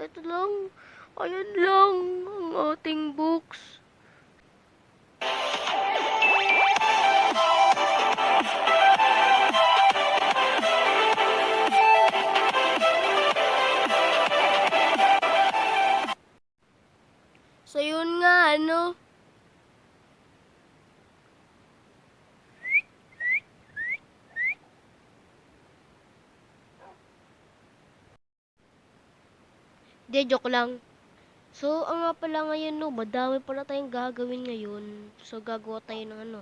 ito lang. Ayan lang ang ating books. So yun nga, ano? De, joke lang. So, ang nga pala ngayon, no, madami pala tayong gagawin ngayon. So, gagawa tayo ng ano.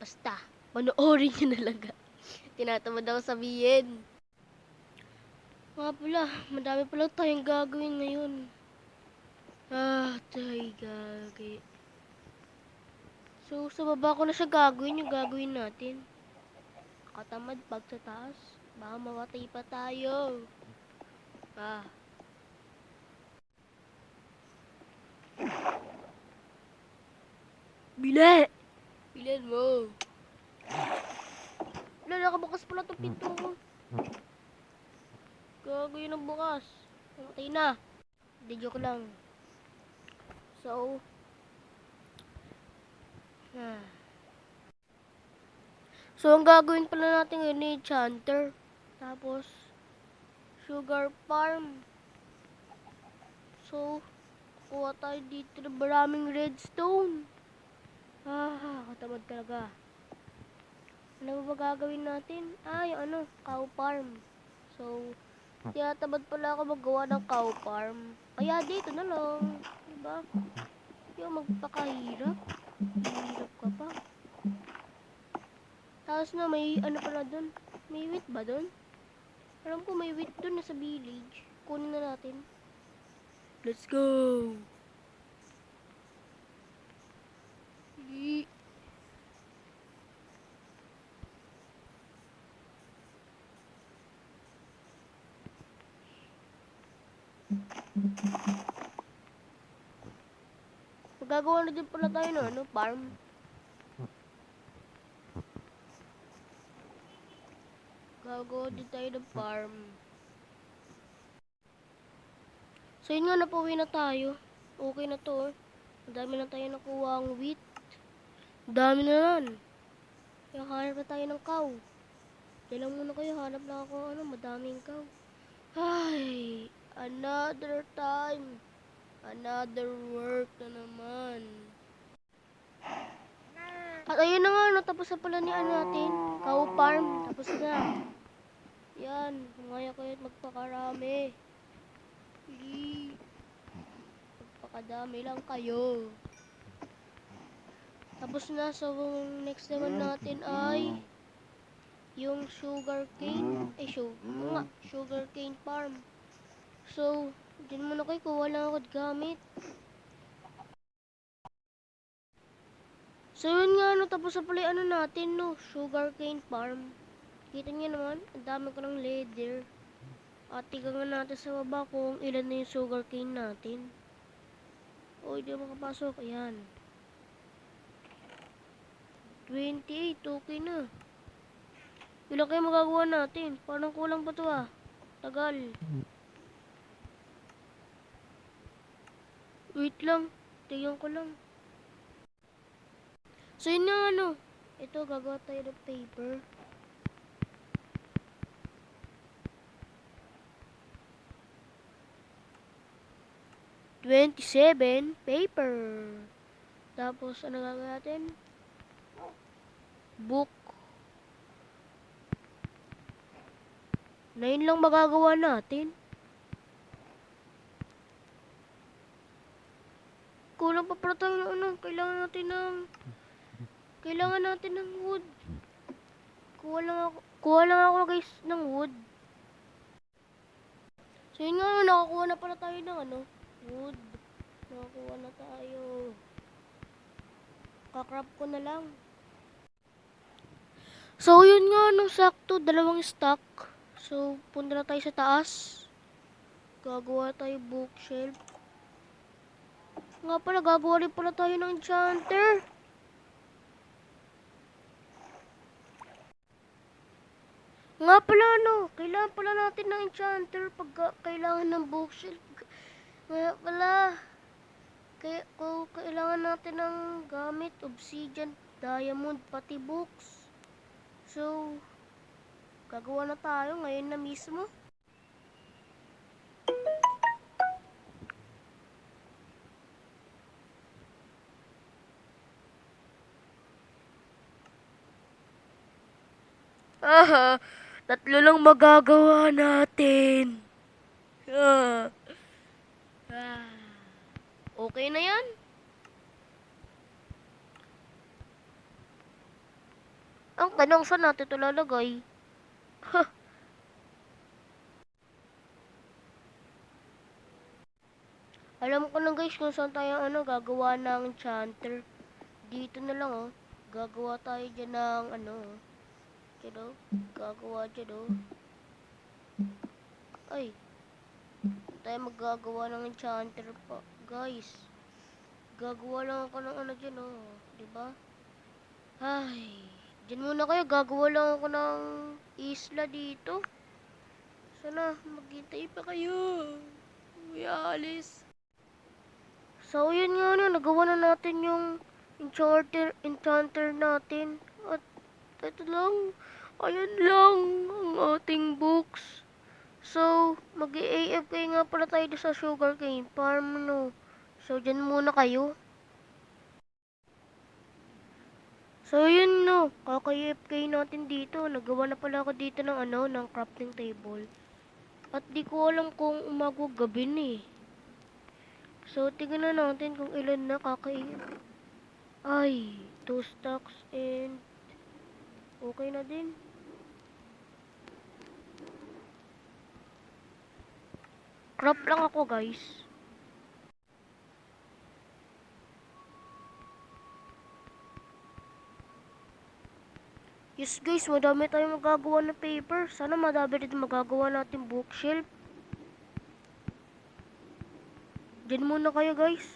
Basta, panoorin nyo na lang. Tinatamad ako sabihin. Nga pala, madami pala tayong gagawin ngayon. Tayo gagawin. So, sa baba ko na siya gagawin, yung gagawin natin. Katamad pag sa taas. Baka mawatay pa tayo. Bile! Bilan mo. Wala, nakabukas pala itong pinto ko. Gagawin ng bukas. Namatay na. Hindi, joke lang. So, ang gagawin pala natin ngayon ni Enchanter. Tapos, Sugar Farm. So, kuha tayo dito ng maraming redstone. Katamad talaga. Ano ba gagawin natin? Yung ano, cow farm. So, tinatamad pala ako magawa ng cow farm. Kaya dito na lang. Diba? Yung magpakahirap. Hirap ka pa. Tapos na may ano pala dun. May wheat ba dun? Alam ko may wheat dun na sa village. Kunin na natin. Let's go! Magagawa na din pala tayo ng ano, farm. Gagawa din tayo ng farm. So yun nga, napauwi na tayo. Okay na to. Madami na tayo nakuha ang wheat. Dami na yan. Kaya hanap na tayo ng cow. Diyan lang muna kayo, hanap lang ako madaming cow. Ay, another time. Another work na naman. At ayun na nga, natapos na pala ni natin. Cow farm, tapos na. Yan, ngaya kayo magpakarami. Magpakadami lang kayo. Tapos na, so next naman natin ay yung sugar cane. Sugar cane farm. So, dyan muna kayo, kuha lang ako gamit. So yun nga, tapos na pala natin, sugar cane farm. Kita niyo naman, ang dami ko ng leather. At tingnan natin sa baba kung ilan na yung sugar cane natin. Hindi makapasok. Ayan. 28, okay na. Ilan kayo magagawa natin? Parang kulang pa to Tagal. Wait lang. Tingnan ko lang. So yun nga ito, gagawa tayo ng paper. $27 paper. Tapos, ano gagawin natin? Book. 9 lang magagawa natin. Kulang pa pala tayo ng Kailangan natin ng wood. Kuha lang ako guys ng wood. So yun nga, nakakuha na pala tayo ng wood. Nakakuha na tayo. Kakrap ko na lang. So yun nga, sakto, 2 stock. So, punta na tayo sa taas. Gagawa tayo bookshelf. Nga pala, gagawa rin pala tayo ng enchanter. Nga pala no, kailangan pala natin ng enchanter pag kailangan ng bookshelf. Nga pala, kung kailangan natin ng gamit, obsidian, diamond, pati books. So, gagawa na tayo ngayon na mismo. Ah, tatlo lang magagawa natin. Ah. Ah. Okay na yan? Ang tanong, saan natin ito lalagay? Alam ko na guys kung saan tayo gagawa ng enchanter. Dito na lang oh. Gagawa tayo dyan ng dyan oh. Gagawa dyan oh. Ay. Tayo maggagawa ng enchanter pa. Guys. Gagawa lang ako ng dyan oh. Diba? Ay. Dyan muna kayo. Gagawa lang ako ng isla dito. Sana maghintay pa kayo. Uy, alis. So, yun nga nagawa na natin yung enchanter natin. At ito lang, ayan lang ang ating books. So, mag-AFK nga pala tayo sa sugarcane farm, no. So, dyan muna kayo. So, yun, no. Kaka-AFK natin dito. Nagawa na pala ako dito ng ng crafting table. At di ko alam kung umagaw gabi na eh. So, tignan na natin kung ilan na kaka-AFK. Ay, 2 stacks and okay na din. Crop lang ako guys. Yes guys, madami tayong magagawa ng paper. Sana madami rin magagawa natin bookshelf. Diyan muna kayo guys.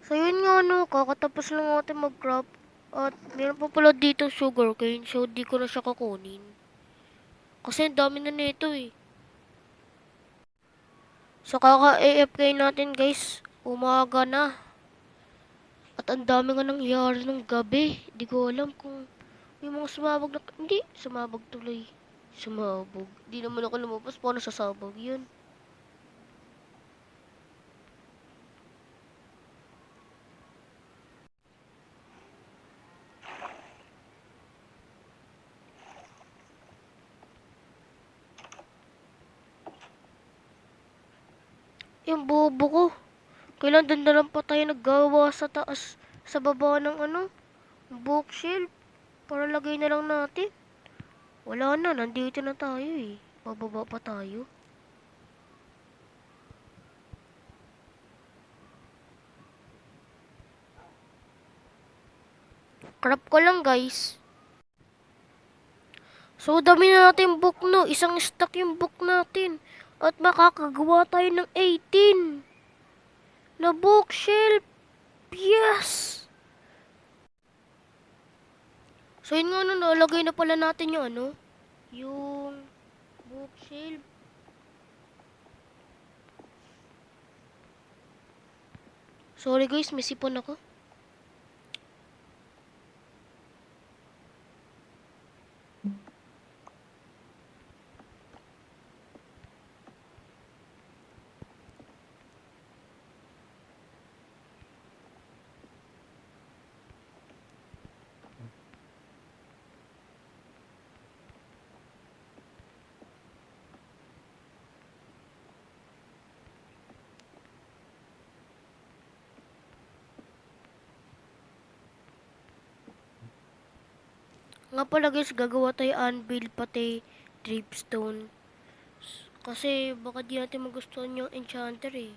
So yun nga kakatapos lang natin mag-crop. At meron pa pala dito sugarcane, so di ko na siya kukunin. Kasi ang dami na nito eh. So kaka-AFK natin guys, umaga na. At ang dami nga nangyari ng gabi. Di ko alam kung may mga sumabog na... Hindi, sumabog tuloy. Sumabog. Di naman ako lumabas. Paano sasabog yun? Yung bobo ko. Kailan doon na lang pa tayo naggawa sa taas, sa baba ng bookshelf. Para lagay na lang natin. Wala na, nandito na tayo eh. Bababa pa tayo. Crap ko lang guys. So dami na natin book no. Isang stack yung book natin. At makakagawa tayo ng 18 na bookshelf. Yes! So yun nga nalagay na pala natin yung yung bookshelf. Sorry guys, may sipon ako. Nga pala guys, gagawa tayo anvil pati dripstone. Kasi baka di natin magustuhan yung enchanter eh.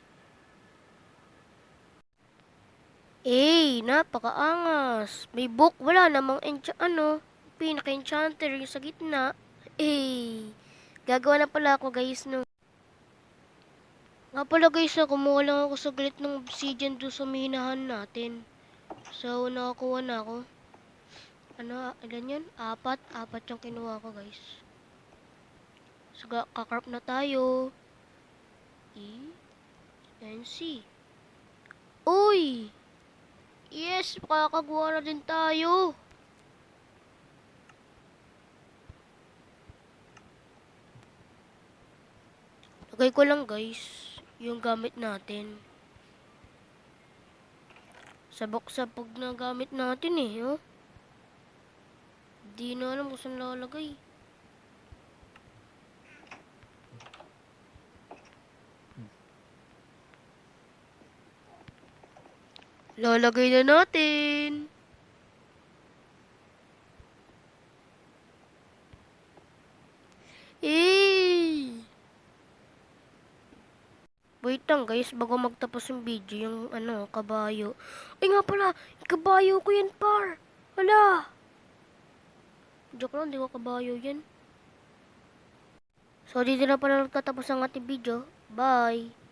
Napakaangas. May book, wala namang pinaka-enchanter yung sa gitna. Gagawa na pala ako guys no. Nga pala guys kumuha lang ako saglit ng obsidian doon sa minahan natin. So, nakakuha na ako. Ano, ilan yun? Apat yung kinuha ko, guys. So, kakarp na tayo. E, and C. Uy! Yes, makakagawa na din tayo. Lagay ko lang, guys, yung gamit natin. Sabog-sabog na gamit natin eh, oh. Di na alam kung saan lalagay. Lalagay na natin. Eh! Wait lang guys, bago magtapos yung video, yung ano, kabayo. Ay nga pala, yung kabayo ko yan par. Hala! Joke lang, di ko kabayo yan. So, dito na pala nagtatapos ang ating video. Bye!